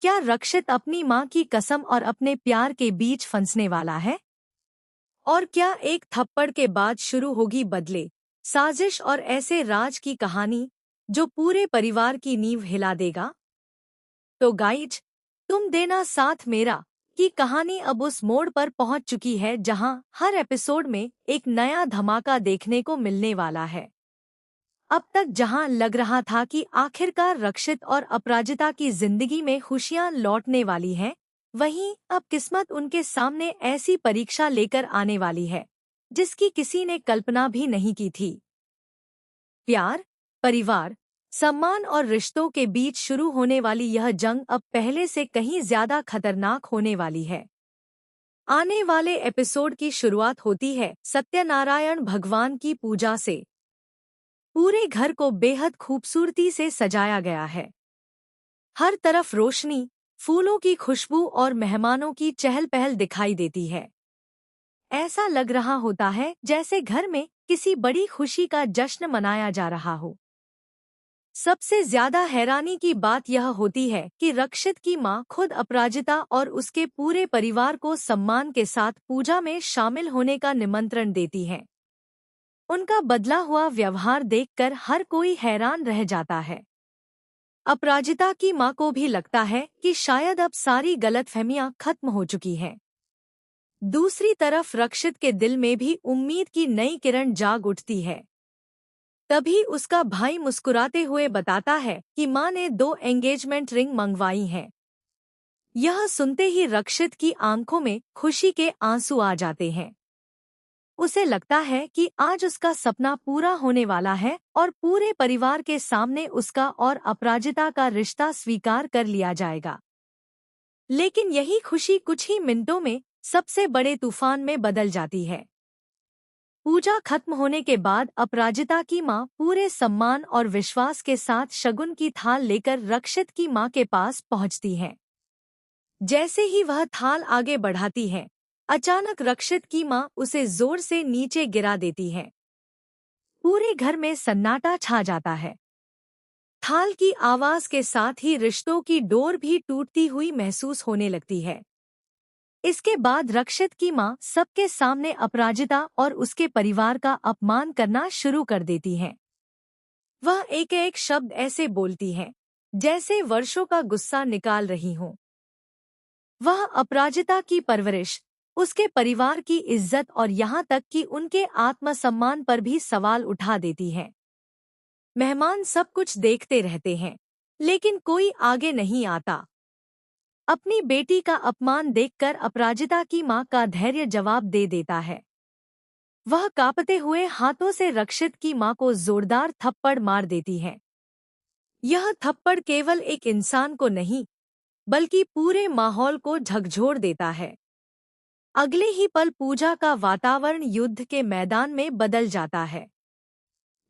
क्या रक्षित अपनी माँ की कसम और अपने प्यार के बीच फंसने वाला है? और क्या एक थप्पड़ के बाद शुरू होगी बदले, साजिश और ऐसे राज की कहानी जो पूरे परिवार की नींव हिला देगा? तो गाइज, तुम देना साथ मेरा कि कहानी अब उस मोड़ पर पहुंच चुकी है जहां हर एपिसोड में एक नया धमाका देखने को मिलने वाला है। अब तक जहां लग रहा था कि आखिरकार रक्षित और अपराजिता की जिंदगी में खुशियां लौटने वाली हैं, वहीं अब किस्मत उनके सामने ऐसी परीक्षा लेकर आने वाली है जिसकी किसी ने कल्पना भी नहीं की थी। प्यार, परिवार, सम्मान और रिश्तों के बीच शुरू होने वाली यह जंग अब पहले से कहीं ज्यादा खतरनाक होने वाली है। आने वाले एपिसोड की शुरुआत होती है सत्यनारायण भगवान की पूजा से। पूरे घर को बेहद खूबसूरती से सजाया गया है। हर तरफ रोशनी, फूलों की खुशबू और मेहमानों की चहल पहल दिखाई देती है। ऐसा लग रहा होता है जैसे घर में किसी बड़ी खुशी का जश्न मनाया जा रहा हो। सबसे ज्यादा हैरानी की बात यह होती है कि रक्षित की मां खुद अपराजिता और उसके पूरे परिवार को सम्मान के साथ पूजा में शामिल होने का निमंत्रण देती है। उनका बदला हुआ व्यवहार देखकर हर कोई हैरान रह जाता है। अपराजिता की मां को भी लगता है कि शायद अब सारी गलतफहमियां खत्म हो चुकी हैं। दूसरी तरफ रक्षित के दिल में भी उम्मीद की नई किरण जाग उठती है। तभी उसका भाई मुस्कुराते हुए बताता है कि मां ने 2 एंगेजमेंट रिंग मंगवाई हैं। यह सुनते ही रक्षित की आंखों में खुशी के आंसू आ जाते हैं। उसे लगता है कि आज उसका सपना पूरा होने वाला है और पूरे परिवार के सामने उसका और अपराजिता का रिश्ता स्वीकार कर लिया जाएगा। लेकिन यही खुशी कुछ ही मिनटों में सबसे बड़े तूफान में बदल जाती है। पूजा खत्म होने के बाद अपराजिता की मां पूरे सम्मान और विश्वास के साथ शगुन की थाल लेकर रक्षित की मां के पास पहुंचती है। जैसे ही वह थाल आगे बढ़ाती है, अचानक रक्षित की मां उसे जोर से नीचे गिरा देती है। पूरे घर में सन्नाटा छा जाता है। थाल की आवाज के साथ ही रिश्तों की डोर भी टूटती हुई महसूस होने लगती है। इसके बाद रक्षित की मां सबके सामने अपराजिता और उसके परिवार का अपमान करना शुरू कर देती हैं। वह एक एक शब्द ऐसे बोलती है जैसे वर्षों का गुस्सा निकाल रही हो। वह अपराजिता की परवरिश, उसके परिवार की इज्जत और यहाँ तक कि उनके आत्मसम्मान पर भी सवाल उठा देती है। मेहमान सब कुछ देखते रहते हैं, लेकिन कोई आगे नहीं आता। अपनी बेटी का अपमान देखकर अपराजिता की मां का धैर्य जवाब दे देता है। वह कांपते हुए हाथों से रक्षित की मां को जोरदार थप्पड़ मार देती है। यह थप्पड़ केवल एक इंसान को नहीं, बल्कि पूरे माहौल को झकझोर देता है। अगले ही पल पूजा का वातावरण युद्ध के मैदान में बदल जाता है।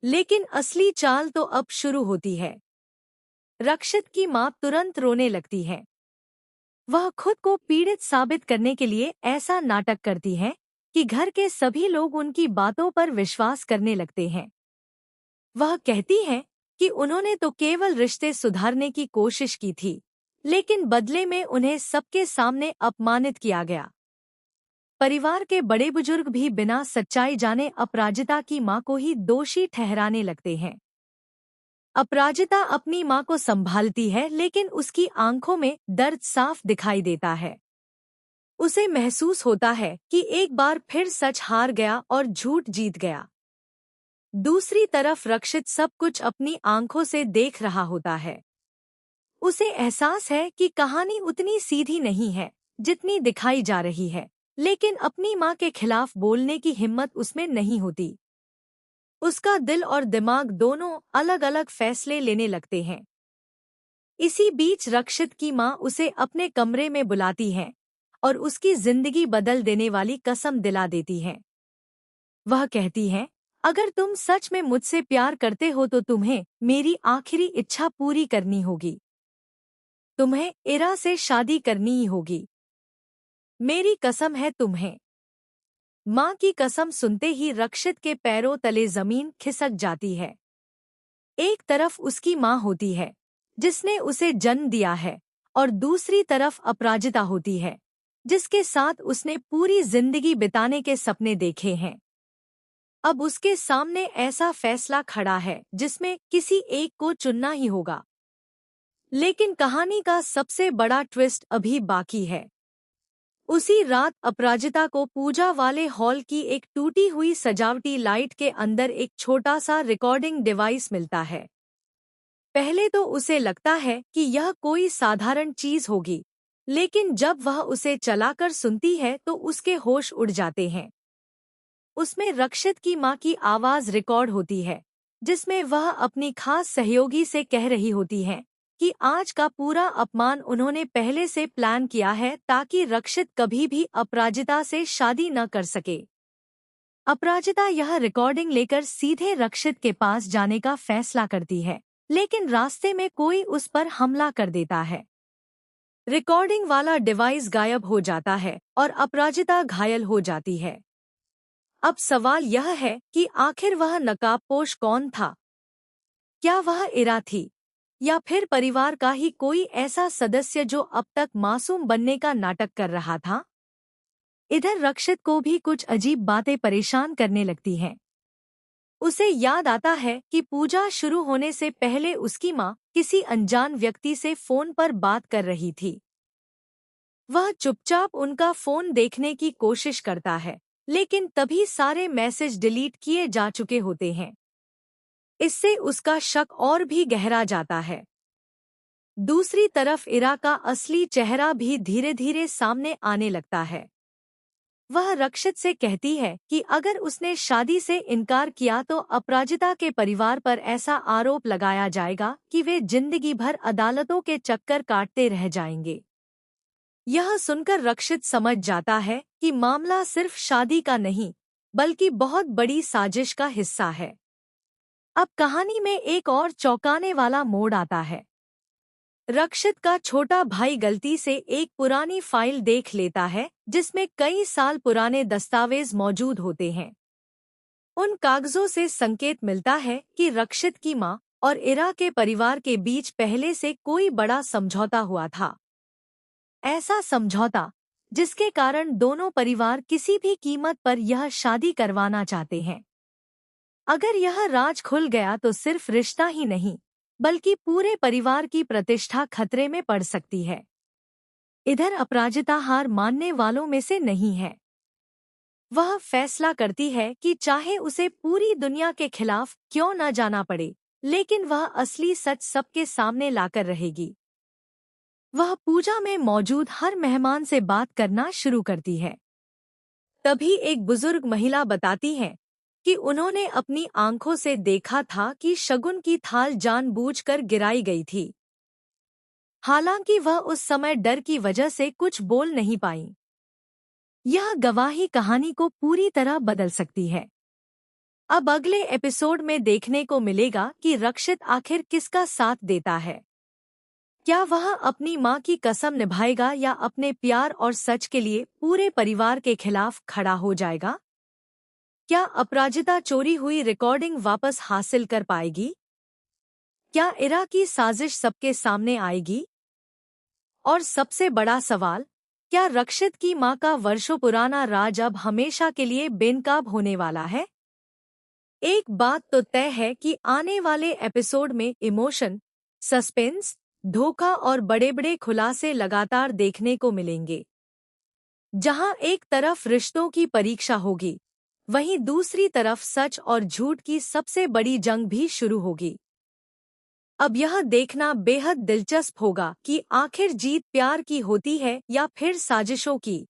लेकिन असली चाल तो अब शुरू होती है। रक्षित की मां तुरंत रोने लगती है। वह खुद को पीड़ित साबित करने के लिए ऐसा नाटक करती है कि घर के सभी लोग उनकी बातों पर विश्वास करने लगते हैं। वह कहती है कि उन्होंने तो केवल रिश्ते सुधारने की कोशिश की थी, लेकिन बदले में उन्हें सबके सामने अपमानित किया गया। परिवार के बड़े बुजुर्ग भी बिना सच्चाई जाने अपराजिता की मां को ही दोषी ठहराने लगते हैं। अपराजिता अपनी मां को संभालती है, लेकिन उसकी आंखों में दर्द साफ दिखाई देता है। उसे महसूस होता है कि एक बार फिर सच हार गया और झूठ जीत गया। दूसरी तरफ रक्षित सब कुछ अपनी आंखों से देख रहा होता है। उसे एहसास है कि कहानी उतनी सीधी नहीं है जितनी दिखाई जा रही है, लेकिन अपनी मां के खिलाफ बोलने की हिम्मत उसमें नहीं होती। उसका दिल और दिमाग दोनों अलग अलग फैसले लेने लगते हैं। इसी बीच रक्षित की मां उसे अपने कमरे में बुलाती है और उसकी जिंदगी बदल देने वाली कसम दिला देती है। वह कहती है, अगर तुम सच में मुझसे प्यार करते हो तो तुम्हें मेरी आखिरी इच्छा पूरी करनी होगी। तुम्हें इरा से शादी करनी ही होगी। मेरी कसम है तुम्हें। मां की कसम सुनते ही रक्षित के पैरों तले जमीन खिसक जाती है। एक तरफ उसकी मां होती है जिसने उसे जन्म दिया है, और दूसरी तरफ अपराजिता होती है, जिसके साथ उसने पूरी जिंदगी बिताने के सपने देखे हैं। अब उसके सामने ऐसा फैसला खड़ा है जिसमें किसी एक को चुनना ही होगा। लेकिन कहानी का सबसे बड़ा ट्विस्ट अभी बाकी है। उसी रात अपराजिता को पूजा वाले हॉल की एक टूटी हुई सजावटी लाइट के अंदर एक छोटा सा रिकॉर्डिंग डिवाइस मिलता है। पहले तो उसे लगता है कि यह कोई साधारण चीज होगी, लेकिन जब वह उसे चलाकर सुनती है तो उसके होश उड़ जाते हैं। उसमें रक्षित की मां की आवाज रिकॉर्ड होती है, जिसमें वह अपनी खास सहयोगी से कह रही होती है कि आज का पूरा अपमान उन्होंने पहले से प्लान किया है ताकि रक्षित कभी भी अपराजिता से शादी न कर सके। अपराजिता यह रिकॉर्डिंग लेकर सीधे रक्षित के पास जाने का फैसला करती है, लेकिन रास्ते में कोई उस पर हमला कर देता है। रिकॉर्डिंग वाला डिवाइस गायब हो जाता है और अपराजिता घायल हो जाती है। अब सवाल यह है कि आखिर वह नकाबपोश कौन था? क्या वह इरा थी, या फिर परिवार का ही कोई ऐसा सदस्य जो अब तक मासूम बनने का नाटक कर रहा था? इधर रक्षित को भी कुछ अजीब बातें परेशान करने लगती हैं। उसे याद आता है कि पूजा शुरू होने से पहले उसकी माँ किसी अनजान व्यक्ति से फोन पर बात कर रही थी। वह चुपचाप उनका फोन देखने की कोशिश करता है, लेकिन तभी सारे मैसेज डिलीट किए जा चुके होते हैं। इससे उसका शक और भी गहरा जाता है। दूसरी तरफ इरा का असली चेहरा भी धीरे धीरे सामने आने लगता है। वह रक्षित से कहती है कि अगर उसने शादी से इनकार किया तो अपराजिता के परिवार पर ऐसा आरोप लगाया जाएगा कि वे जिंदगी भर अदालतों के चक्कर काटते रह जाएंगे। यह सुनकर रक्षित समझ जाता है कि मामला सिर्फ शादी का नहीं, बल्कि बहुत बड़ी साजिश का हिस्सा है। अब कहानी में एक और चौंकाने वाला मोड़ आता है। रक्षित का छोटा भाई गलती से एक पुरानी फाइल देख लेता है जिसमें कई साल पुराने दस्तावेज मौजूद होते हैं। उन कागजों से संकेत मिलता है कि रक्षित की मां और इरा के परिवार के बीच पहले से कोई बड़ा समझौता हुआ था। ऐसा समझौता जिसके कारण दोनों परिवार किसी भी कीमत पर यह शादी करवाना चाहते हैं। अगर यह राज खुल गया तो सिर्फ रिश्ता ही नहीं, बल्कि पूरे परिवार की प्रतिष्ठा खतरे में पड़ सकती है। इधर अपराजिता हार मानने वालों में से नहीं है। वह फैसला करती है कि चाहे उसे पूरी दुनिया के खिलाफ क्यों न जाना पड़े, लेकिन वह असली सच सबके सामने लाकर रहेगी। वह पूजा में मौजूद हर मेहमान से बात करना शुरू करती है। तभी एक बुजुर्ग महिला बताती है कि उन्होंने अपनी आंखों से देखा था कि शगुन की थाल जानबूझकर गिराई गई थी। हालांकि वह उस समय डर की वजह से कुछ बोल नहीं पाई। यह गवाही कहानी को पूरी तरह बदल सकती है। अब अगले एपिसोड में देखने को मिलेगा कि रक्षित आखिर किसका साथ देता है। क्या वह अपनी मां की कसम निभाएगा या अपने प्यार और सच के लिए पूरे परिवार के खिलाफ खड़ा हो जाएगा? क्या अपराजिता चोरी हुई रिकॉर्डिंग वापस हासिल कर पाएगी? क्या इरा की साजिश सबके सामने आएगी? और सबसे बड़ा सवाल, क्या रक्षित की मां का वर्षों पुराना राज अब हमेशा के लिए बेनकाब होने वाला है? एक बात तो तय है कि आने वाले एपिसोड में इमोशन, सस्पेंस, धोखा और बड़े-बड़े खुलासे लगातार देखने को मिलेंगे। जहां एक तरफ रिश्तों की परीक्षा होगी, वहीं दूसरी तरफ सच और झूठ की सबसे बड़ी जंग भी शुरू होगी। अब यह देखना बेहद दिलचस्प होगा कि आखिर जीत प्यार की होती है या फिर साजिशों की।